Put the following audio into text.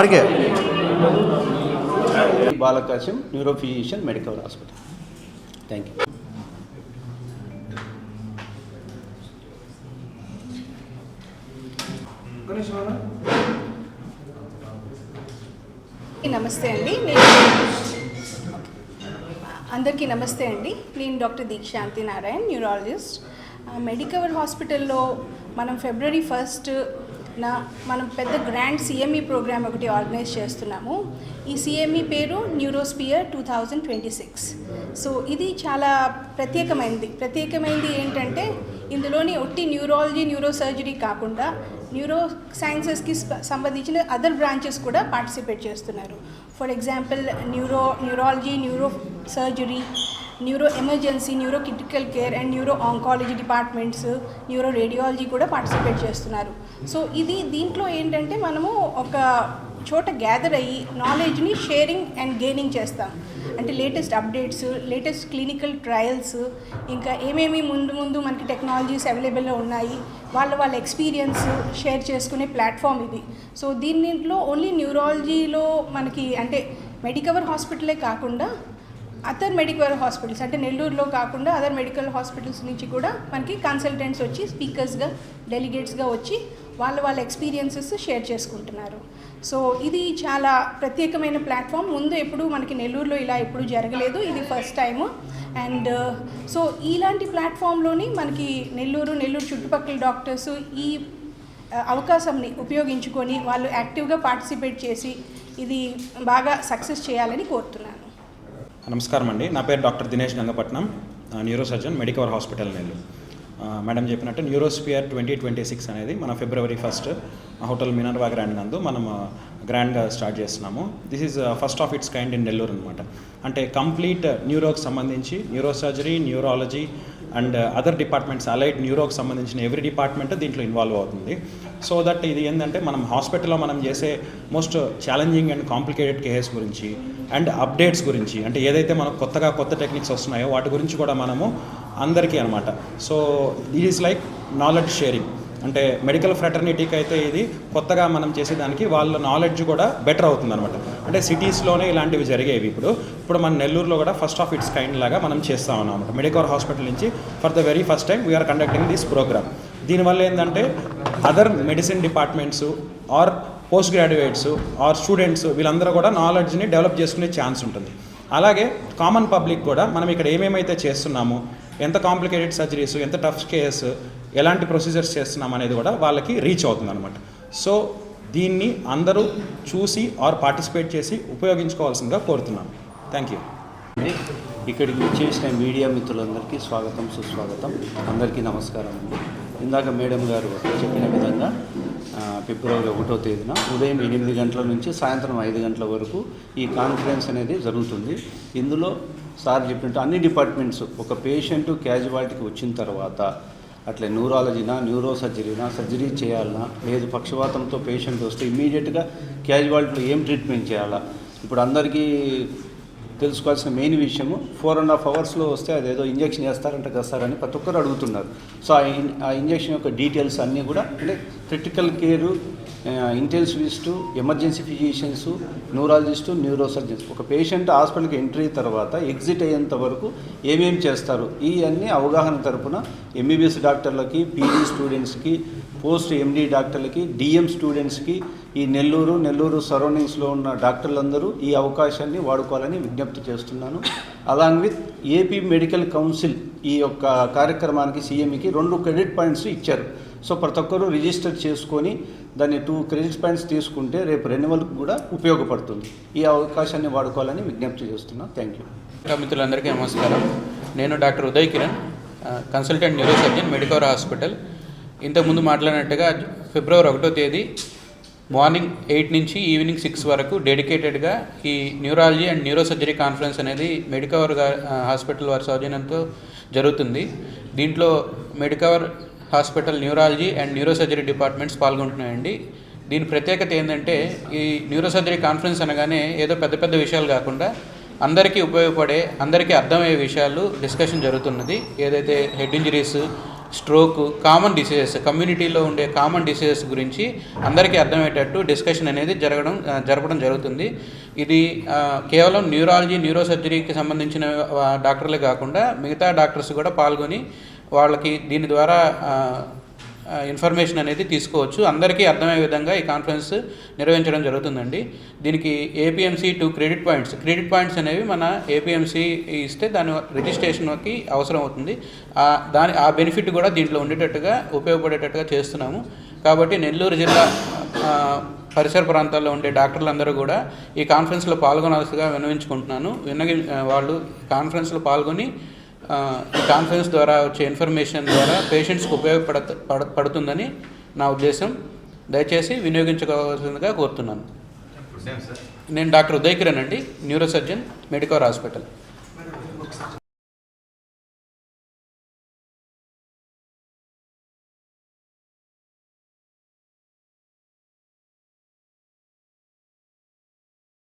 ఆడికే బాలకాశం neuro physician medical hospital. Thank you. నమస్తే అండి. అందరికీ నమస్తే అండి. నేను doctor Deekshanthi Narayan, neurologist. Medicover హాస్పిటల్లో మనం February 1st మనం పెద్ద గ్రాండ్ CME ప్రోగ్రామ్ ఒకటి ఆర్గనైజ్ చేస్తున్నాము. ఈ CME పేరు న్యూరోస్పియర్ 2026. సో ఇది చాలా ప్రత్యేకమైనది ఏంటంటే ఇందులోని ఒట్టి న్యూరాలజీ, న్యూరో సర్జరీ కాకుండా న్యూరో సైన్సెస్కి సంబంధించిన అదర్ బ్రాంచెస్ కూడా పార్టిసిపేట్ చేస్తున్నారు. For example neurology, neuro surgery, neuro emergency, neuro critical care and neuro oncology departments, neuro radiology కూడా పార్టిసిపేట్ చేస్తున్నారు. సో దీంట్లో ఏంటంటే మనము ఒక చోట గ్యాదర్ అయ్యి నాలెడ్జ్ని షేరింగ్ అండ్ గెయినింగ్ చేస్తాం. అంటే latest updates, latest clinical trials, ఇంకా ఏమేమి ముందు మనకి టెక్నాలజీస్ అవైలబుల్లో ఉన్నాయి, వాళ్ళ ఎక్స్పీరియన్స్ షేర్ చేసుకునే ప్లాట్ఫామ్ ఇది. సో దీంట్లో ఓన్లీ న్యూరాలజీలో మనకి అంటే మెడికవర్ హాస్పిటలే కాకుండా అదర్ మెడికల్ హాస్పిటల్స్ అంటే నెల్లూరులో కాకుండా అదర్ మెడికల్ హాస్పిటల్స్ నుంచి కూడా మనకి కన్సల్టెంట్స్ వచ్చి స్పీకర్స్గా, డెలిగేట్స్గా వచ్చి వాళ్ళ ఎక్స్పీరియన్సెస్ షేర్ చేసుకుంటున్నారు. సో ఇది చాలా ప్రత్యేకమైన ప్లాట్ఫామ్. ముందు ఎప్పుడు మనకి నెల్లూరులో ఇలా ఎప్పుడు జరగలేదు, ఇది ఫస్ట్ టైము. అండ్ సో ఇలాంటి ప్లాట్ఫామ్లోని మనకి నెల్లూరు చుట్టుపక్కల డాక్టర్స్ ఈ అవకాశంని ఉపయోగించుకొని వాళ్ళు యాక్టివ్గా పార్టిసిపేట్ చేసి ఇది బాగా సక్సెస్ చేయాలని కోరుతున్నాను. నమస్కారం అండి. నా పేరు doctor Dinesh Gangapatnam, neuro surgeon, Medicover hospital Nellore. Madam చెప్పినట్టు న్యూరోస్పియర్ 2026 అనేది మన February 1st hotel Minerva grand నందు మనం గ్రాండ్గా స్టార్ట్ చేస్తున్నాము. This is first of its kind in Nellore అనమాట. అంటే కంప్లీట్ న్యూరోకి సంబంధించి neuro surgery, neurology and other departments, allied న్యూరోకి సంబంధించిన ఎవ్రీ డిపార్ట్మెంట్ దీంట్లో ఇన్వాల్వ్ అవుతుంది. సో దట్ ఇది ఏంటంటే మనం హాస్పిటల్లో మనం చేసే most challenging and complicated cases గురించి అండ్ అప్డేట్స్ గురించి, అంటే ఏదైతే మనకు కొత్త టెక్నిక్స్ వస్తున్నాయో వాటి గురించి కూడా మనము అందరికీ అనమాట. So it is like knowledge sharing. అంటే మెడికల్ ఫ్రాటర్నిటీకి అయితే ఇది కొత్తగా మనం చేసేదానికి వాళ్ళ నాలెడ్జ్ కూడా బెటర్ అవుతుంది అనమాట. అంటే సిటీస్లోనే ఇలాంటివి జరిగేవి. ఇప్పుడు మన నెల్లూరులో కూడా ఫస్ట్ ఆఫ్ ఇట్స్ కైండ్ లాగా మనం చేస్తూ ఉన్నాం అనమాట. మెడికవర్ హాస్పిటల్ నుంచి for the very first time we are conducting this programme. దీనివల్ల ఏంటంటే other medicine departments or post graduates or students వీళ్ళందరూ కూడా నాలెడ్జ్ని డెవలప్ చేసుకునే ఛాన్స్ ఉంటుంది. అలాగే కామన్ పబ్లిక్ కూడా మనం ఇక్కడ ఏమేమైతే చేస్తున్నామో, ఎంత కాంప్లికేటెడ్ సర్జరీస్, ఎంత టఫ్ కేసెస్, ఎలాంటి ప్రొసీజర్స్ చేస్తున్నాం అనేది కూడా వాళ్ళకి రీచ్ అవుతుంది అనమాట. సో దీన్ని అందరూ చూసి ఆర్ పార్టిసిపేట్ చేసి ఉపయోగించుకోవాల్సిందిగా కోరుతున్నాను. Thank you. ఇక్కడికి వచ్చేసిన మీడియా మిత్రులందరికీ స్వాగతం, సుస్వాగతం. అందరికీ నమస్కారం అండి. ఇందాక మేడం గారు చెప్పిన విధంగా February 1వ తేదీన ఉదయం 8 గంటల నుంచి సాయంత్రం 5 గంటల వరకు ఈ కాన్ఫరెన్స్ అనేది జరుగుతుంది. ఇందులో సార్ చెప్పినట్టు అన్ని డిపార్ట్మెంట్స్, ఒక పేషెంట్ క్యాజువాలిటీకి వచ్చిన తర్వాత అట్లా న్యూరాలజీనా, న్యూరో సర్జరీనా, సర్జరీ చేయాలన్నా, లేదు పక్షవాతంతో పేషెంట్ వస్తే ఇమీడియట్గా క్యాజువాలిటీలో ఏం ట్రీట్మెంట్ చేయాలా, ఇప్పుడు అందరికీ తెలుసుకోవాల్సిన మెయిన్ విషయము 4.5 అవర్స్లో వస్తే అదేదో ఇంజక్షన్ వేస్తారంటే చేస్తారని ప్రతి ఒక్కరు అడుగుతున్నారు. సో ఆ ఇంజక్షన్ యొక్క డీటెయిల్స్ అన్నీ కూడా అంటే critical care, intensivist, emergency physicians, neurologist, neuro surgeons, ఒక పేషెంట్ హాస్పిటల్కి ఎంట్రీ తర్వాత ఎగ్జిట్ అయ్యేంత వరకు ఏమేమి చేస్తారు ఈ అన్ని అవగాహన తరపున MBBS డాక్టర్లకి, PG స్టూడెంట్స్కి, పోస్ట్ MD డాక్టర్లకి, DM స్టూడెంట్స్కి, ఈ నెల్లూరు సరౌండింగ్స్లో ఉన్న డాక్టర్లందరూ ఈ అవకాశాన్ని వాడుకోవాలని విజ్ఞప్తి చేస్తున్నాను. Along with AP medical council ఈ యొక్క కార్యక్రమానికి CMEకి 2 క్రెడిట్ పాయింట్స్ ఇచ్చారు. సో ప్రతి ఒక్కరూ రిజిస్టర్ చేసుకొని దాన్ని 2 క్రెడిట్ పాయింట్స్ తీసుకుంటే రేపు రెన్యువల్కి కూడా ఉపయోగపడుతుంది. ఈ అవకాశాన్ని వాడుకోవాలని విజ్ఞప్తి చేస్తున్నాను. Thank you. మిత్రులందరికీ నమస్కారం. నేను doctor Uday Kiran, consultant neuro surgeon, Medicover hospital. ఇంతకుముందు మాట్లాడినట్టుగా February 1వ తేదీ మార్నింగ్ 8 నుంచి ఈవినింగ్ 6 వరకు డెడికేటెడ్గా ఈ neurology and neuro surgery conference అనేది మెడికవర్ హాస్పిటల్ వారి సౌజన్యంతో జరుగుతుంది. దీంట్లో Medicover hospital neurology and neuro surgery departments పాల్గొంటున్నాయండి. దీని ప్రత్యేకత ఏంటంటే ఈ న్యూరో సర్జరీ కాన్ఫరెన్స్ అనగానే ఏదో పెద్ద విషయాలు కాకుండా అందరికీ ఉపయోగపడే, అందరికీ అర్థమయ్యే విషయాలు డిస్కషన్ జరుగుతున్నది. ఏదైతే head injuries, stroke, common diseases, కమ్యూనిటీలో ఉండే కామన్ డిసీజెస్ గురించి అందరికీ అర్థమయ్యేటట్టు డిస్కషన్ అనేది జరపడం జరుగుతుంది. ఇది కేవలం న్యూరాలజీ, న్యూరోసర్జరీకి సంబంధించిన డాక్టర్లే కాకుండా మిగతా డాక్టర్స్ కూడా పాల్గొని వాళ్ళకి దీని ద్వారా ఇన్ఫర్మేషన్ అనేది తీసుకోవచ్చు. అందరికీ అర్థమయ్యే విధంగా ఈ కాన్ఫరెన్స్ నిర్వహించడం జరుగుతుందండి. దీనికి ఏపీఎంసీ 2 క్రెడిట్ పాయింట్స్ అనేవి మన ఏపీఎంసీ ఇస్తే దాని రిజిస్ట్రేషన్కి అవసరం అవుతుంది. ఆ బెనిఫిట్ కూడా దీంట్లో ఉండేటట్టుగా ఉపయోగపడేటట్టుగా చేస్తున్నాము. కాబట్టి నెల్లూరు జిల్లా పరిసర ప్రాంతాల్లో ఉండే డాక్టర్లందరూ కూడా ఈ కాన్ఫరెన్స్లో పాల్గొనాల్సిగా విన్నవించుకుంటున్నాను. వాళ్ళు కాన్ఫరెన్స్లో పాల్గొని ఈ కాన్ఫరెన్స్ ద్వారా వచ్చే ఇన్ఫర్మేషన్ ద్వారా పేషెంట్స్కి ఉపయోగపడుతుందని నా ఉద్దేశం. దయచేసి వినియోగించుకోవాల్సిందిగా కోరుతున్నాను. నేను డాక్టర్ ఉదయ్ కిరణ్ అండి, న్యూరోసర్జన్, మెడికవర్ హాస్పిటల్.